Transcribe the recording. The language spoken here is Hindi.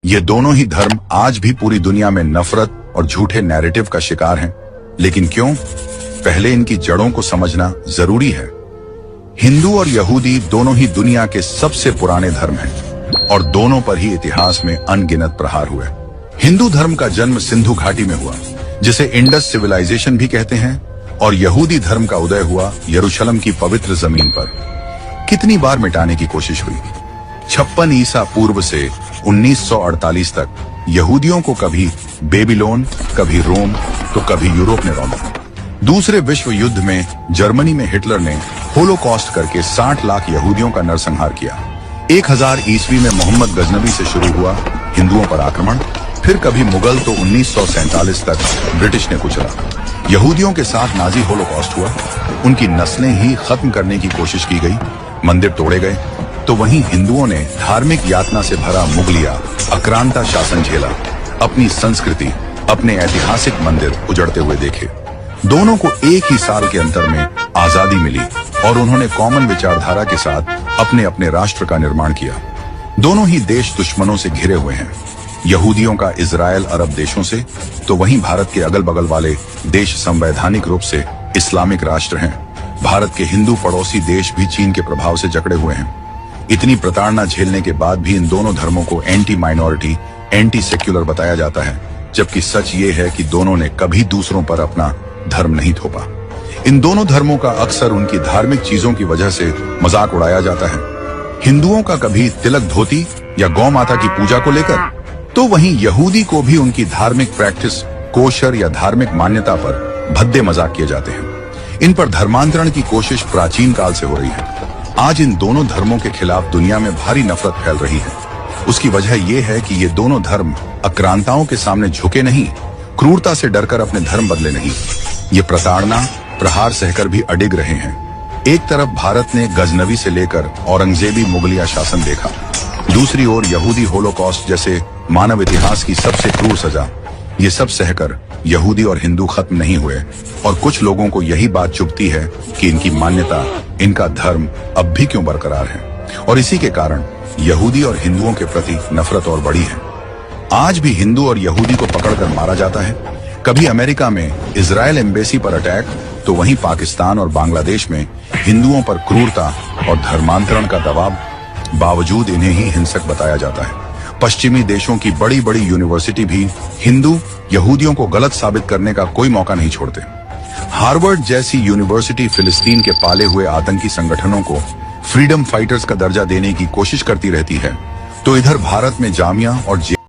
ये दोनों ही धर्म आज भी पूरी दुनिया में नफरत और झूठे नैरेटिव का शिकार हैं। लेकिन क्यों? पहले इनकी जड़ों को समझना जरूरी है। हिंदू और यहूदी दोनों ही दुनिया के सबसे पुराने धर्म हैं और दोनों पर ही इतिहास में अनगिनत प्रहार हुए। हिंदू धर्म का जन्म सिंधु घाटी में हुआ, जिसे इंडस सिविलाइजेशन भी कहते हैं, और यहूदी धर्म का उदय हुआ यरूशलेम की पवित्र जमीन पर। कितनी बार मिटाने की कोशिश हुई। 56 ईसा पूर्व से 1948 तक यहूदियों को कभी बेबीलोन, कभी रोम, तो कभी यूरोप ने रौंदा। दूसरे विश्व युद्ध में जर्मनी में हिटलर ने होलोकॉस्ट करके 60 लाख यहूदियों का नरसंहार किया। 1000 ईस्वी में मोहम्मद गजनवी से शुरू हुआ हिंदुओं पर आक्रमण, फिर कभी मुगल, तो 1947 तक ब्रिटिश ने कुचला। यहूदियों के साथ नाजी होलोकॉस्ट हुआ, उनकी नस्लें ही खत्म करने की कोशिश की गई, मंदिर तोड़े गए। तो वहीं हिंदुओं ने धार्मिक यातना से भरा मुगलिया आक्रांता शासन झेला, अपनी संस्कृति, अपने ऐतिहासिक मंदिर उजड़ते हुए देखे। दोनों को एक ही साल के अंतर में आजादी मिली और उन्होंने कॉमन विचारधारा के साथ अपने अपने राष्ट्र का निर्माण किया। दोनों ही देश दुश्मनों से घिरे हुए हैं, यहूदियों का इजराइल अरब देशों से, तो वहीं भारत के अगल बगल वाले देश संवैधानिक रूप से इस्लामिक राष्ट्र हैं। भारत के हिंदू पड़ोसी देश भी चीन के प्रभाव से जकड़े हुए हैं। इतनी प्रताड़ना झेलने के बाद भी इन दोनों धर्मों को एंटी माइनॉरिटी, एंटी सेक्युलर बताया जाता है, जबकि सच ये है कि दोनों ने कभी दूसरों पर अपना धर्म नहीं थोपा। इन दोनों धर्मों का अक्सर उनकी धार्मिक चीजों की वजह से मजाक उड़ाया जाता है। हिंदुओं का कभी तिलक धोती या गौ माता की पूजा को लेकर, तो वहीं यहूदी को भी उनकी धार्मिक प्रैक्टिस, कोशर या धार्मिक मान्यता पर भद्दे मजाक किए जाते हैं। इन पर धर्मांतरण की कोशिश प्राचीन काल से हो रही है। आज इन दोनों धर्मों के खिलाफ दुनिया में भारी नफरत फैल रही है। उसकी वजह यह है कि ये दोनों धर्म आक्रांताओं के सामने झुके नहीं, क्रूरता से डरकर अपने धर्म बदले नहीं। ये प्रताड़ना, प्रहार सहकर भी अडिग रहे हैं। एक तरफ भारत ने गजनवी से लेकर औरंगजेबी मुगलिया शासन देखा, दूसरी ओर यहूदी होलोकॉस्ट जैसे मानव इतिहास की सबसे क्रूर सजा। ये सब सहकर यहूदी और हिंदू खत्म नहीं हुए, और कुछ लोगों को यही बात चुभती है कि इनकी मान्यता, इनका धर्म अब भी क्यों बरकरार है, और इसी के कारण यहूदी और हिंदुओं के प्रति नफरत और बढ़ी है। आज भी हिंदू और यहूदी को पकड़कर मारा जाता है। कभी अमेरिका में इजराइल एम्बेसी पर अटैक, तो वहीं पाकिस्तान और बांग्लादेश में हिंदुओं पर क्रूरता और धर्मांतरण का दबाव, बावजूद इन्हें ही हिंसक बताया जाता है। पश्चिमी देशों की बड़ी बड़ी यूनिवर्सिटी भी हिंदू यहूदियों को गलत साबित करने का कोई मौका नहीं छोड़ते। हार्वर्ड जैसी यूनिवर्सिटी फिलिस्तीन के पाले हुए आतंकी संगठनों को फ्रीडम फाइटर्स का दर्जा देने की कोशिश करती रहती है, तो इधर भारत में जामिया और